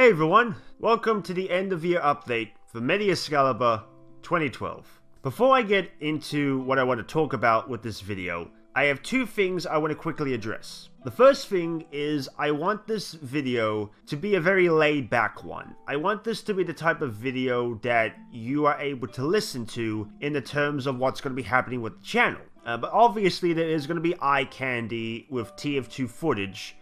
Hey everyone, welcome to the end of year update for MediExcalibur 2012. Before I get into what I want to talk about with this video, I have two things I want to quickly address. The first thing is I want this video to be a very laid back one. I want this to be the type of video that you are able to listen to in the terms of what's going to be happening with the channel. But obviously there is going to be eye candy with TF2 footage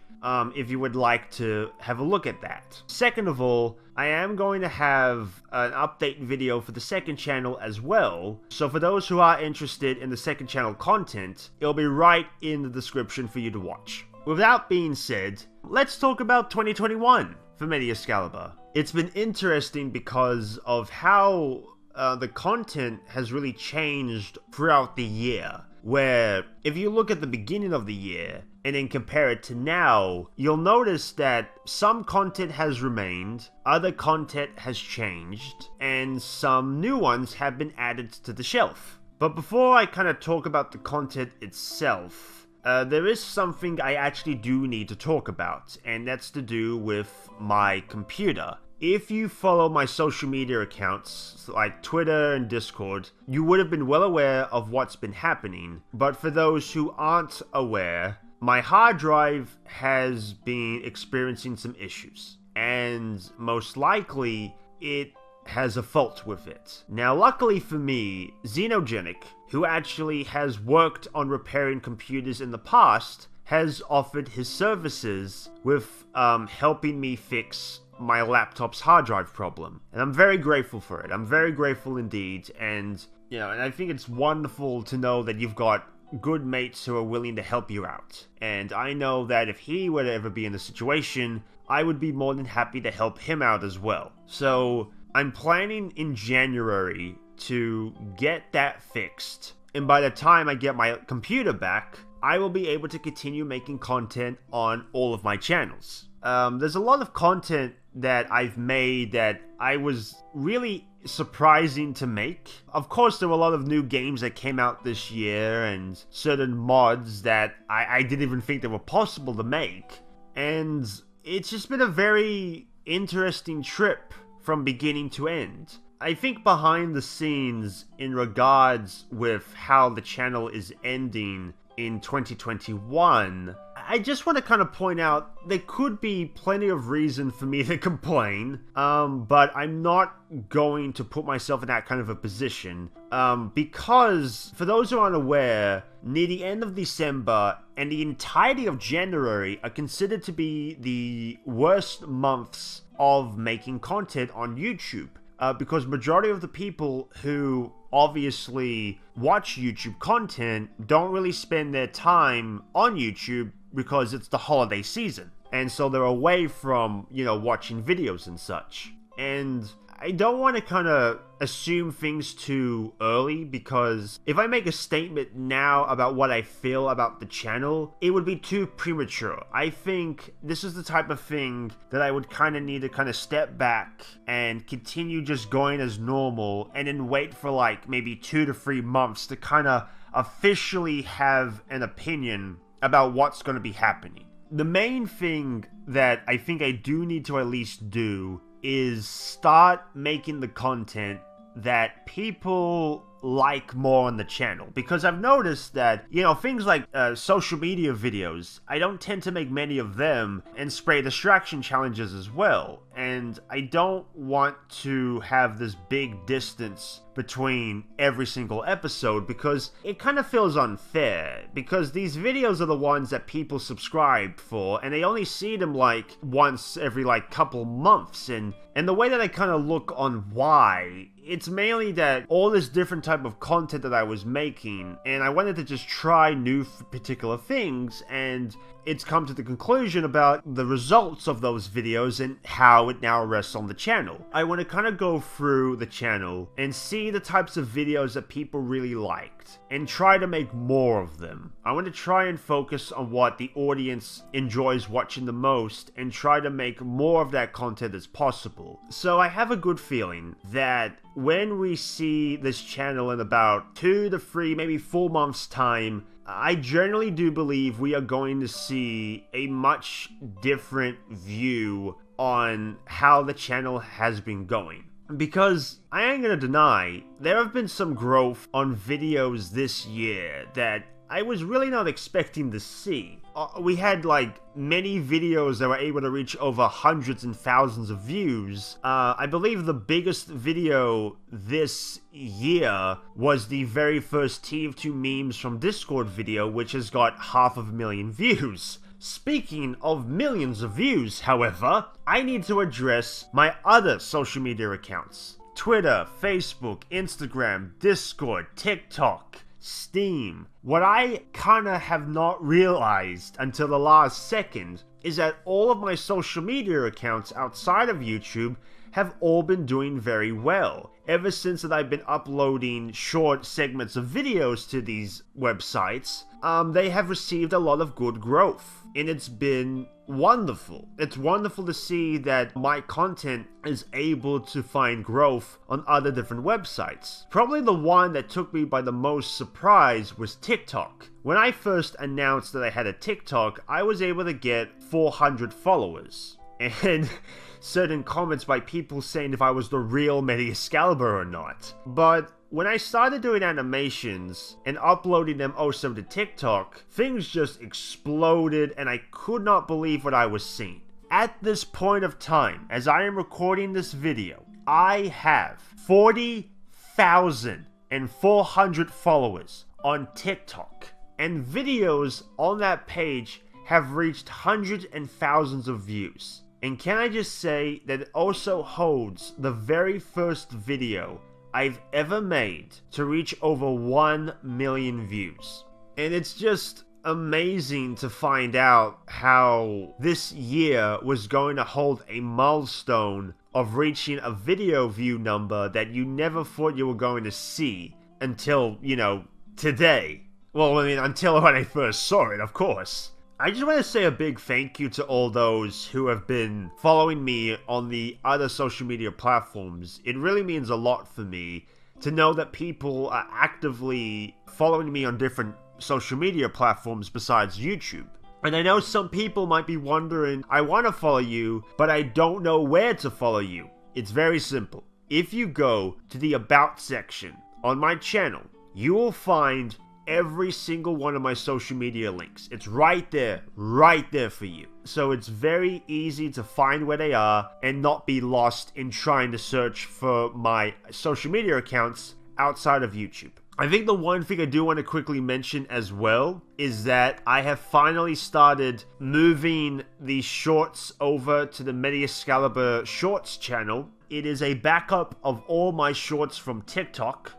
if you would like to have a look at that. Second of all, I am going to have an update video for the second channel as well, so for those who are interested in the second channel content, it'll be right in the description for you to watch. With that being said, let's talk about 2021 for MediExcalibur. It's been interesting because of how the content has really changed throughout the year, where if you look at the beginning of the year and then compare it to now, you'll notice that some content has remained, other content has changed, and some new ones have been added to the shelf. But before I kind of talk about the content itself, there is something I actually do need to talk about, and that's to do with my computer. If you follow my social media accounts, like Twitter and Discord, you would have been well aware of what's been happening. But for those who aren't aware, my hard drive has been experiencing some issues. And most likely, it has a fault with it. Now, luckily for me, Xenogenic, who actually has worked on repairing computers in the past, has offered his services with helping me fix my laptop's hard drive problem, and I'm very grateful for it. I'm very grateful indeed, and and I think it's wonderful to know that you've got good mates who are willing to help you out. And I know that if he were to ever be in the situation, I would be more than happy to help him out as well. So I'm planning in January to get that fixed, and by the time I get my computer back, I will be able to continue making content on all of my channels. There's a lot of content that I've made that I was really surprising to make. Of course, there were a lot of new games that came out this year and certain mods that I didn't even think they were possible to make. And it's just been a very interesting trip from beginning to end. I think behind the scenes in regards with how the channel is ending in 2021, I just want to kind of point out there could be plenty of reason for me to complain, but I'm not going to put myself in that kind of a position, because for those who aren't aware, near the end of December and the entirety of January are considered to be the worst months of making content on YouTube. Because majority of the people who obviously watch YouTube content don't really spend their time on YouTube because it's the holiday season. And so they're away from, watching videos and such. And I don't want to kind of assume things too early, because if I make a statement now about what I feel about the channel, it would be too premature. I think this is the type of thing that I would kind of need to kind of step back and continue just going as normal, and then wait for like maybe 2 to 3 months to kind of officially have an opinion about what's going to be happening. The main thing that I think I do need to at least do is start making the content that people like more on the channel, because I've noticed that, things like social media videos, I don't tend to make many of them, and spray distraction challenges as well, and I don't want to have this big distance between every single episode, because it kind of feels unfair, because these videos are the ones that people subscribe for, and they only see them like once every like couple months, and the way that I kind of look on why, it's mainly that all this different type of content that I was making, and I wanted to just try new particular things, and it's come to the conclusion about the results of those videos and how it now rests on the channel. I want to kind of go through the channel and see the types of videos that people really liked and try to make more of them. I want to try and focus on what the audience enjoys watching the most and try to make more of that content as possible. So I have a good feeling that when we see this channel in about 2 to 3, maybe 4 months time, I generally do believe we are going to see a much different view on how the channel has been going. Because I ain't gonna deny, there have been some growth on videos this year that I was really not expecting to see. We had like many videos that were able to reach over hundreds and thousands of views. I believe the biggest video this year was the very first TF2 memes from Discord video, which has got 500,000 views. Speaking of millions of views, however, I need to address my other social media accounts. Twitter, Facebook, Instagram, Discord, TikTok, Steam. What I kinda have not realized until the last second is that all of my social media accounts outside of YouTube have all been doing very well. Ever since that I've been uploading short segments of videos to these websites, they have received a lot of good growth. And it's been wonderful. It's wonderful to see that my content is able to find growth on other different websites. Probably the one that took me by the most surprise was TikTok. When I first announced that I had a TikTok, I was able to get 400 followers. And certain comments by people saying if I was the real MediExcalibur or not. But when I started doing animations and uploading them also to TikTok, things just exploded and I could not believe what I was seeing. At this point of time, as I am recording this video, I have 40,400 followers on TikTok. And videos on that page have reached hundreds and thousands of views. And can I just say that it also holds the very first video I've ever made to reach over 1 million views. And it's just amazing to find out how this year was going to hold a milestone of reaching a video view number that you never thought you were going to see until, today. Well, I mean, until when I first saw it, of course. I just want to say a big thank you to all those who have been following me on the other social media platforms. It really means a lot for me to know that people are actively following me on different social media platforms besides YouTube. And I know some people might be wondering, I want to follow you, but I don't know where to follow you. It's very simple. If you go to the About section on my channel, you will find every single one of my social media links. It's right there for you. So it's very easy to find where they are and not be lost in trying to search for my social media accounts outside of YouTube. I think the one thing I do want to quickly mention as well is that I have finally started moving the shorts over to the MediExcalibur Shorts channel. It is a backup of all my shorts from TikTok.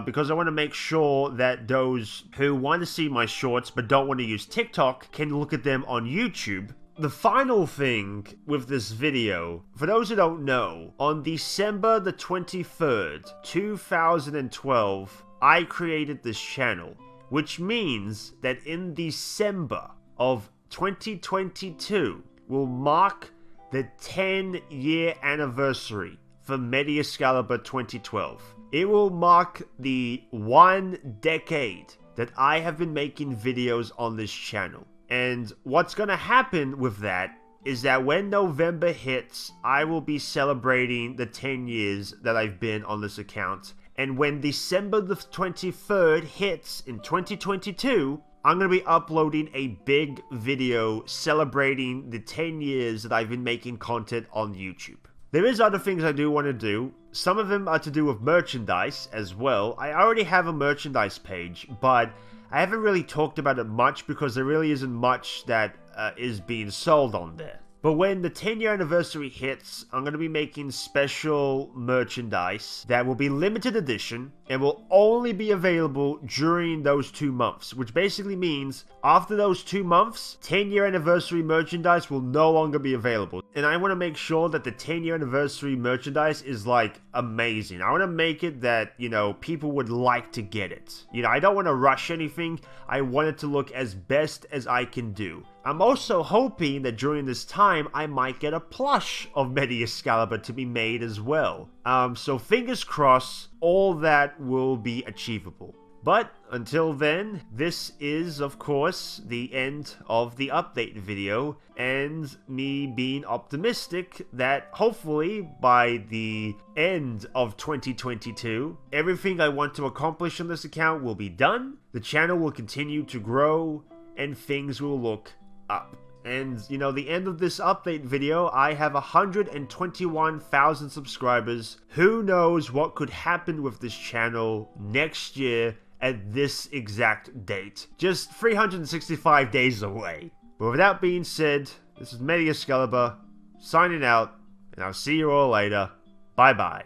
Because I want to make sure that those who want to see my shorts but don't want to use TikTok can look at them on YouTube. The final thing with this video, for those who don't know, on December the 23rd, 2012, I created this channel, which means that in December of 2022 will mark the 10-year anniversary for MediExcalibur 2012. It will mark the 1 decade that I have been making videos on this channel. And what's gonna happen with that is that when November hits, I will be celebrating the 10 years that I've been on this account. And when December the 23rd hits in 2022, I'm going to be uploading a big video celebrating the 10 years that I've been making content on YouTube. There is other things I do want to do. Some of them are to do with merchandise as well. I already have a merchandise page, but I haven't really talked about it much because there really isn't much that is being sold on there. But when the 10-year anniversary hits, I'm going to be making special merchandise that will be limited edition and will only be available during those 2 months, which basically means after those 2 months, 10-year anniversary merchandise will no longer be available. And I want to make sure that the 10-year anniversary merchandise is like amazing. I want to make it that, people would like to get it. I don't want to rush anything. I want it to look as best as I can do. I'm also hoping that during this time, I might get a plush of MediExcalibur to be made as well. So fingers crossed, all that will be achievable. But until then, this is, of course, the end of the update video, and me being optimistic that hopefully by the end of 2022, everything I want to accomplish on this account will be done, the channel will continue to grow, and things will look up. And, you know, the end of this update video, I have 121,000 subscribers. Who knows what could happen with this channel next year at this exact date. Just 365 days away. But with that being said, this is MediExcalibur, signing out, and I'll see you all later. Bye-bye.